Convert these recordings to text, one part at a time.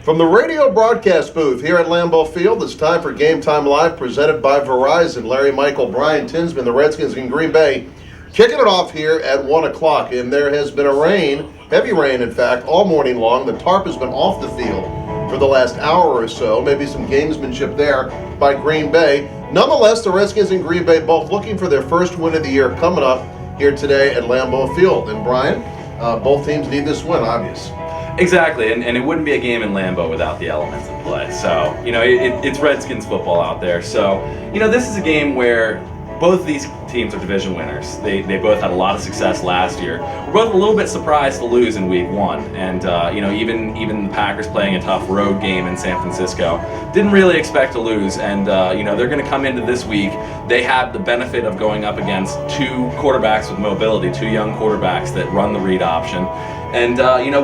From the radio broadcast booth here at Lambeau Field, it's time for Game Time Live, presented by Verizon. Larry, Michael, Brian Tinsman, the Redskins in Green Bay, kicking it off here at 1 o'clock. And there has been a rain, heavy rain in fact, all morning long. The tarp has been off the field for the last hour or so. Maybe some gamesmanship there by Green Bay. Nonetheless, the Redskins in Green Bay both looking for their first win of the year coming up here today at Lambeau Field. And Brian, both teams need this win, obvious. Exactly, and it wouldn't be a game in Lambeau without the elements in play. So, it's Redskins football out there. So, this is a game where both of these teams are division winners. They both had a lot of success last year. We're both a little bit surprised to lose in week one. And, even the Packers playing a tough road game in San Francisco didn't really expect to lose. And, they're going to come into this week. They have the benefit of going up against two quarterbacks with mobility, two young quarterbacks that run the read option. And,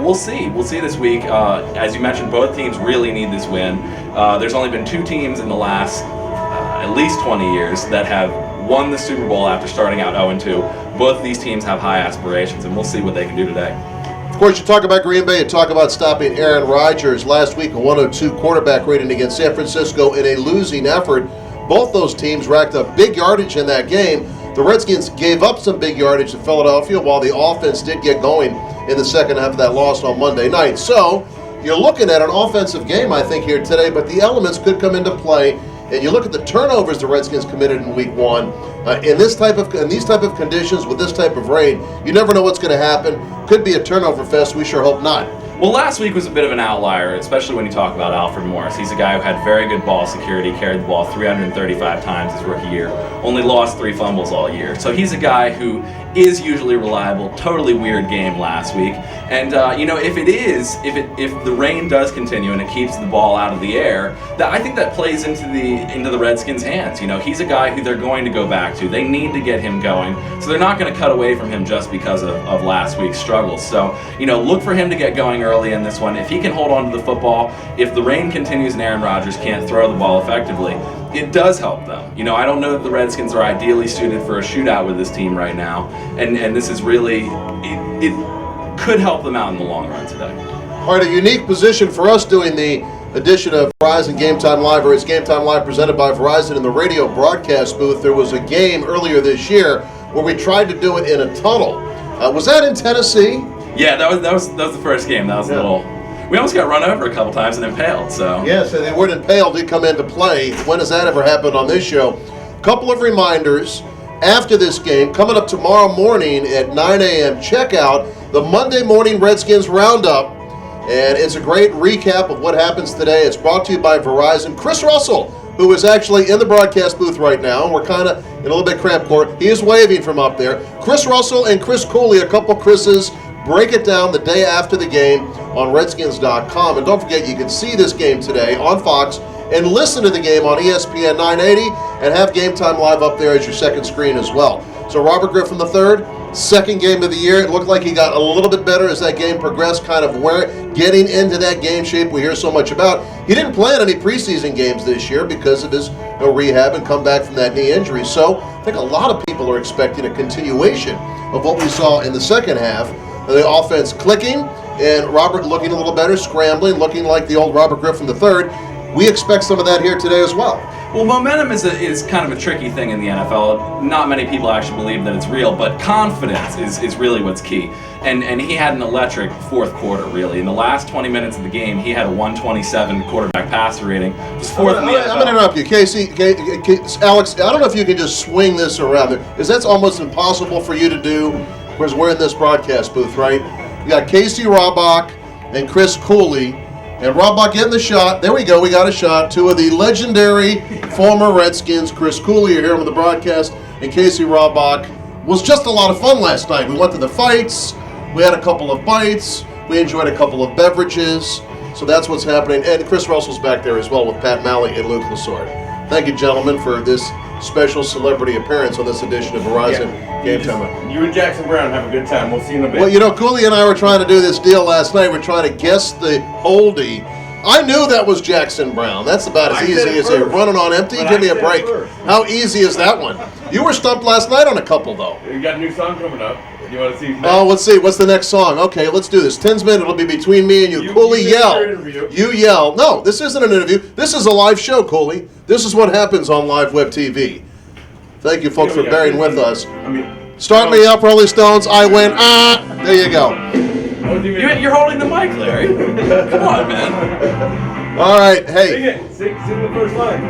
we'll see. We'll see this week. As you mentioned, both teams really need this win. There's only been two teams in the last at least 20 years that have won the Super Bowl after starting out 0-2. Both of these teams have high aspirations, and we'll see what they can do today. Of course, you talk about Green Bay, you talk about stopping Aaron Rodgers. Last week, a 102 quarterback rating against San Francisco in a losing effort. Both those teams racked up big yardage in that game. The Redskins gave up some big yardage to Philadelphia, while the offense did get going in the second half of that loss on Monday night. So you're looking at an offensive game, I think, here today, but the elements could come into play. And you look at the turnovers the Redskins committed in week one. In these type of conditions with this type of rain, you never know what's going to happen. Could be a turnover fest. We sure hope not. Well, last week was a bit of an outlier, especially when you talk about Alfred Morris. He's a guy who had very good ball security, carried the ball 335 times his rookie year, only lost 3 fumbles all year. So he's a guy who is usually reliable. Totally weird game last week. And, if the rain does continue and it keeps the ball out of the air, I think that plays into the Redskins' hands. He's a guy who they're going to go back to. They need to get him going. So they're not going to cut away from him just because of last week's struggles. So, look for him to get going early in this one. If he can hold on to the football, if the rain continues and Aaron Rodgers can't throw the ball effectively, it does help them. I don't know that the Redskins are ideally suited for a shootout with this team right now, and this is really, it could help them out in the long run today. All right, a unique position for us doing the edition of Verizon Game Time Live, or it's Game Time Live presented by Verizon in the radio broadcast booth. There was a game earlier this year where we tried to do it in a tunnel. Was that in Tennessee? Yeah, that was the first game. That was a little. We almost got run over a couple times and impaled. So yes, and the word impaled did come into play. When has that ever happened on this show? A couple of reminders after this game. Coming up tomorrow morning at 9 a.m. Check out the Monday Morning Redskins Roundup, and it's a great recap of what happens today. It's brought to you by Verizon. Chris Russell, who is actually in the broadcast booth right now, and we're kind of in a little bit cramped court. He is waving from up there. Chris Russell and Chris Cooley, a couple Chris's, break it down the day after the game on Redskins.com. And don't forget, you can see this game today on Fox and listen to the game on ESPN 980 and have Game Time Live up there as your second screen as well. So Robert Griffin III, second game of the year. It looked like he got a little bit better as that game progressed, kind of getting into that game shape we hear so much about. He didn't play in any preseason games this year because of his rehab and come back from that knee injury. So I think a lot of people are expecting a continuation of what we saw in the second half. The offense clicking, and Robert looking a little better, scrambling, looking like the old Robert Griffin III. We expect some of that here today as well. Well, momentum is kind of a tricky thing in the NFL. Not many people actually believe that it's real, but confidence is really what's key. And he had an electric fourth quarter, really. In the last 20 minutes of the game, he had a 127 quarterback passer rating. It was fourth in the NFL. I'm going to interrupt you. Casey, Alex, I don't know if you can just swing this around there, because that's almost impossible for you to do, because we're in this broadcast booth, right? We got Casey Robach and Chris Cooley. And Robach getting the shot. There we go. We got a shot. Two of the legendary former Redskins. Chris Cooley, you're here on the broadcast. And Casey Robach. Was just a lot of fun last night. We went to the fights. We had a couple of bites. We enjoyed a couple of beverages. So that's what's happening. And Chris Russell's back there as well with Pat Malley and Luke Lessard. Thank you, gentlemen, for this special celebrity appearance on this edition of Verizon Game Time. You and Jackson Brown have a good time. We'll see you in a bit. Well, Cooley and I were trying to do this deal last night. We're trying to guess the oldie. I knew that was Jackson Brown. That's about as easy as a running on empty. Give me a break. How easy is that one? You were stumped last night on a couple, though. You got a new song coming up. You want to see? Oh, let's see. What's the next song? Okay, let's do this. Tinsman, it'll be between me and you. Cooley, yell. You yell. No, this isn't an interview. This is a live show, Cooley. This is what happens on live web TV. Thank you, folks, for bearing with us. Start me up, Rolling Stones. I win. There you go. You're holding the mic, Larry. Come on, man. All right, hey. Sing the first line.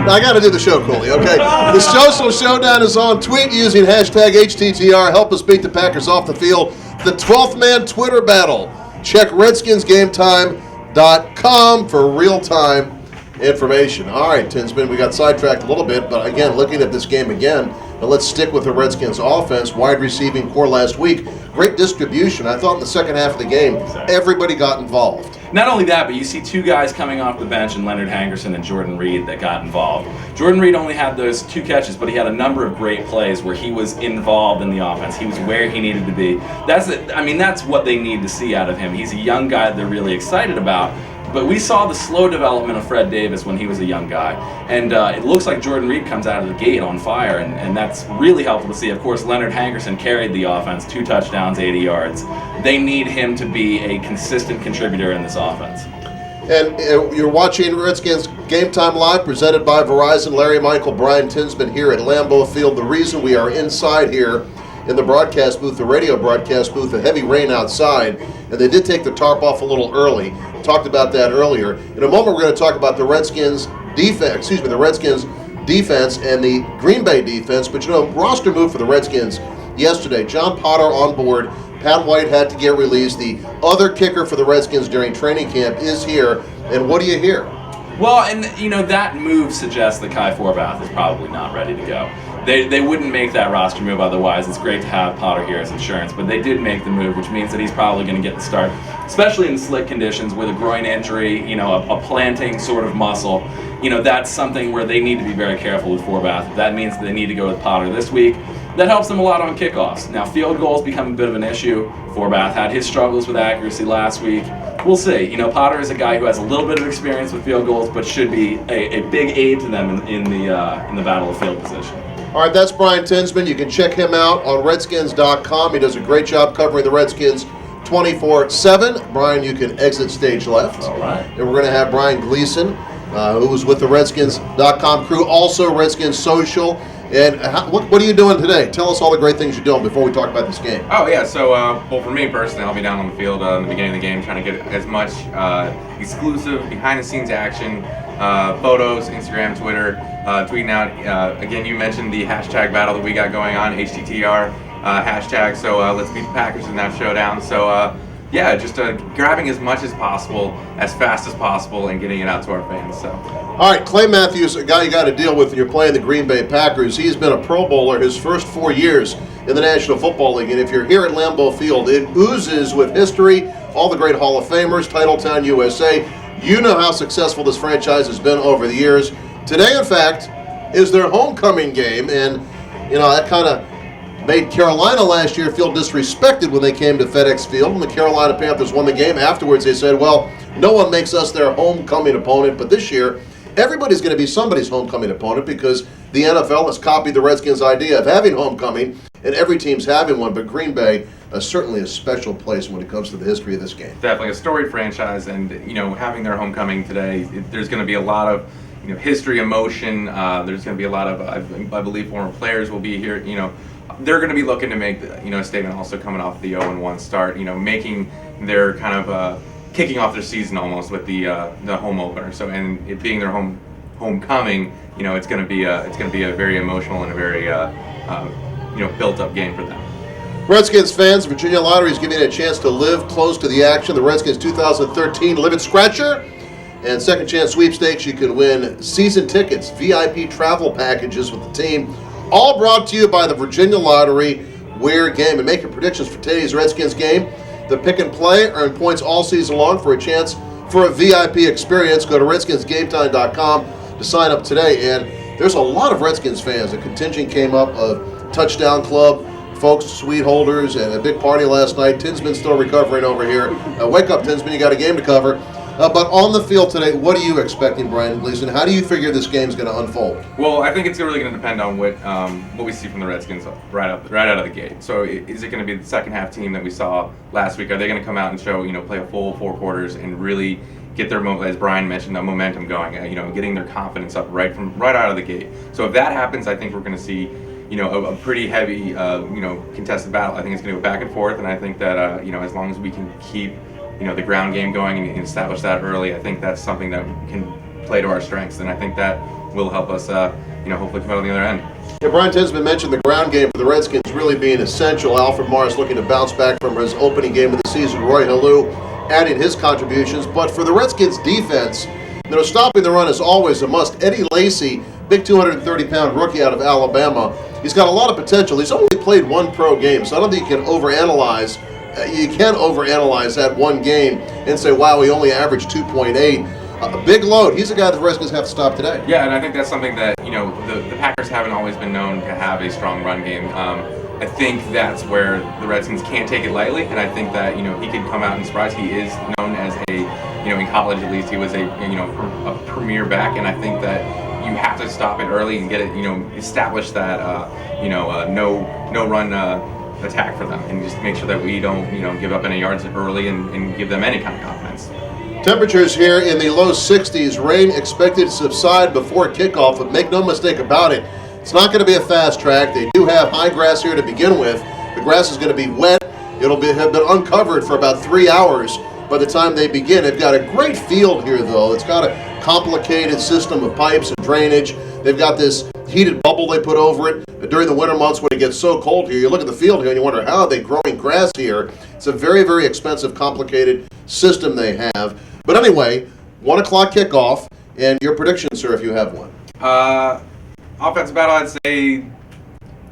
I got to do the show, Cooley, okay? The social showdown is on. Tweet using hashtag HTTR. Help us beat the Packers off the field. The 12th man Twitter battle. Check RedskinsGameTime.com for real-time information. All right, Tinsman, we got sidetracked a little bit, but again, looking at this game again, but let's stick with the Redskins offense. Wide receiving core last week. Great distribution. I thought in the second half of the game, everybody got involved. Not only that, but you see two guys coming off the bench in Leonard Hangerson and Jordan Reed that got involved. Jordan Reed only had those 2 catches, but he had a number of great plays where he was involved in the offense. He was where he needed to be. That's what they need to see out of him. He's a young guy that they're really excited about. But we saw the slow development of Fred Davis when he was a young guy. And it looks like Jordan Reed comes out of the gate on fire, and that's really helpful to see. Of course, Leonard Hangerson carried the offense, 2 touchdowns, 80 yards. They need him to be a consistent contributor in this offense. And you're watching Redskins Game Time Live, presented by Verizon. Larry Michael, Brian Tinsman here at Lambeau Field. The reason we are inside here in the broadcast booth, the radio broadcast booth, a heavy rain outside, and they did take the tarp off a little early. Talked about that earlier. In a moment, we're going to talk about the Redskins defense. The Redskins defense and the Green Bay defense. But roster move for the Redskins yesterday. John Potter on board. Pat White had to get released. The other kicker for the Redskins during training camp is here. And what do you hear? Well, and that move suggests that Kai Forbath is probably not ready to go. They wouldn't make that roster move otherwise. It's great to have Potter here as insurance, but they did make the move, which means that he's probably going to get the start, especially in slick conditions with a groin injury, a planting sort of muscle. That's something where they need to be very careful with Forbath. That means that they need to go with Potter this week. That helps them a lot on kickoffs. Now, field goals become a bit of an issue. Forbath had his struggles with accuracy last week. We'll see. Potter is a guy who has a little bit of experience with field goals, but should be a big aid to them in the battle of field position. All right, that's Brian Tinsman. You can check him out on Redskins.com. He does a great job covering the Redskins 24/7. Brian, you can exit stage left. All right. And we're going to have Brian Gleason, who was with the Redskins.com crew, also Redskins Social. And what are you doing today? Tell us all the great things you're doing before we talk about this game. Oh, yeah. So, for me personally, I'll be down on the field in the beginning of the game trying to get as much exclusive behind-the-scenes action, photos, Instagram, Twitter, tweeting out. Again, you mentioned the hashtag battle that we got going on, HTTR hashtag. So, let's beat the Packers in that showdown. So, just grabbing as much as possible, as fast as possible, and getting it out to our fans. So. All right, Clay Matthews, a guy you got to deal with when you're playing the Green Bay Packers. He's been a Pro Bowler his first 4 years in the National Football League. And if you're here at Lambeau Field, it oozes with history, all the great Hall of Famers, Titletown, USA. You know how successful this franchise has been over the years. Today, in fact, is their homecoming game. And, that kind of made Carolina last year feel disrespected when they came to FedEx Field. When the Carolina Panthers won the game, afterwards they said, well, no one makes us their homecoming opponent. But this year, everybody's going to be somebody's homecoming opponent because the NFL has copied the Redskins' idea of having homecoming, and every team's having one. But Green Bay is certainly a special place when it comes to the history of this game. Definitely a storied franchise, and having their homecoming today, there's going to be a lot of history, emotion. There's going to be a lot of, I believe, former players will be here. They're going to be looking to make a statement. Also coming off the 0-1 start, making their kind of kicking off their season almost with the home opener. So, and it being their homecoming, it's going to be a very emotional and a very built up game for them. Redskins fans, Virginia Lottery is giving you a chance to live close to the action. The Redskins 2013 Live It Scratcher and Second Chance Sweepstakes. You can win season tickets, VIP travel packages with the team. All brought to you by the Virginia Lottery. Wear game and make your predictions for today's Redskins game. The pick and play, earn points all season long for a chance for a VIP experience. Go to RedskinsGameTime.com to sign up today. And there's a lot of Redskins fans. A contingent came up of Touchdown Club folks, suite holders, and a big party last night. Tinsman's still recovering over here. Wake up, Tinsman, you got a game to cover. But on the field today, what are you expecting, Brian Gleason? How do you figure this game's going to unfold? Well, I think it's really going to depend on what we see from the Redskins right out of the gate. So is it going to be the second half team that we saw last week? Are they going to come out and show, play a full 4 quarters and really get their, as Brian mentioned, the momentum going, getting their confidence up right out of the gate? So if that happens, I think we're going to see a pretty heavy contested battle. I think it's going to go back and forth, and I think that as long as we can keep the ground game going and establish that early, I think that's something that can play to our strengths, and I think that will help us hopefully come out on the other end. Yeah, Brian Tinsman mentioned the ground game for the Redskins really being essential. Alfred Morris looking to bounce back from his opening game of the season. Roy Halou adding his contributions. But for the Redskins defense, stopping the run is always a must. Eddie Lacy, big 230-pound rookie out of Alabama, he's got a lot of potential. He's only played 1 pro game, so I don't think you can overanalyze. You can't overanalyze that 1 game and say, wow, he only averaged 2.8. A big load. He's a guy that the Redskins have to stop today. Yeah, and I think that's something that, the Packers haven't always been known to have a strong run game. I think that's where the Redskins can't take it lightly, and I think that, he can come out and surprise. He is known as in college at least, he was a premier back, and I think that you have to stop it early and get it, establish that, no run attack for them, and just make sure that we don't, give up any yards early and give them any kind of confidence. Temperatures here in the low 60s. Rain expected to subside before kickoff, but make no mistake about it, it's not going to be a fast track. They do have high grass here to begin with. The grass is going to be wet. It'll have been uncovered for about 3 hours by the time they begin. They've got a great field here, though. It's got a complicated system of pipes and drainage. They've got this heated bubble they put over it during the winter months when it gets so cold here. You look at the field here and you wonder, how are they growing grass here? It's a very, very expensive, complicated system they have. But anyway, 1 o'clock kickoff, and your prediction, sir, if you have one. Offensive battle, I'd say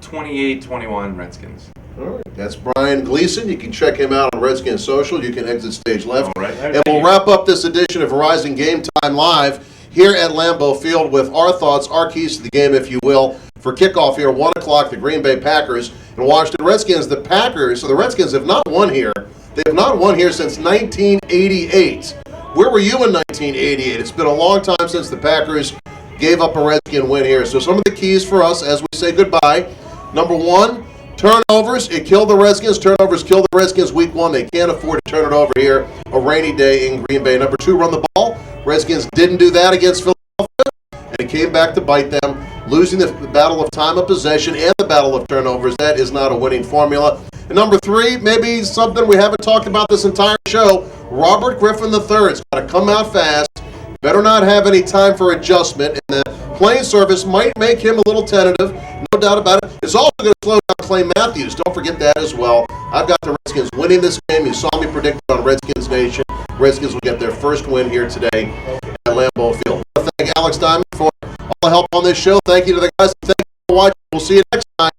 28-21 Redskins. All right, that's Brian Gleason. You can check him out on Redskins Social. You can exit stage left. All right. And we'll wrap up this edition of Verizon Game Time Live here at Lambeau Field with our thoughts, our keys to the game, if you will, for kickoff here, 1 o'clock, the Green Bay Packers and Washington Redskins. The Redskins have not won here. They have not won here since 1988. Where were you in 1988? It's been a long time since the Packers gave up a Redskin win here. So some of the keys for us as we say goodbye. Number 1, turnovers. It killed the Redskins. Turnovers killed the Redskins week 1. They can't afford to turn it over here. A rainy day in Green Bay. Number 2, run the ball. Redskins didn't do that against Philadelphia, and it came back to bite them, losing the battle of time of possession and the battle of turnovers. That is not a winning formula. And number 3, maybe something we haven't talked about this entire show, Robert Griffin III's got to come out fast. Better not have any time for adjustment, and the plane service might make him a little tentative, no doubt about it. It's also going to slow down Clay Matthews. Don't forget that as well. I've got the Redskins winning this game. You saw me predict it on Redskins Nation. Redskins will get their first win here today at Lambeau Field. I want to thank Alex Diamond for all the help on this show. Thank you to the guys. Thank you for watching. We'll see you next time.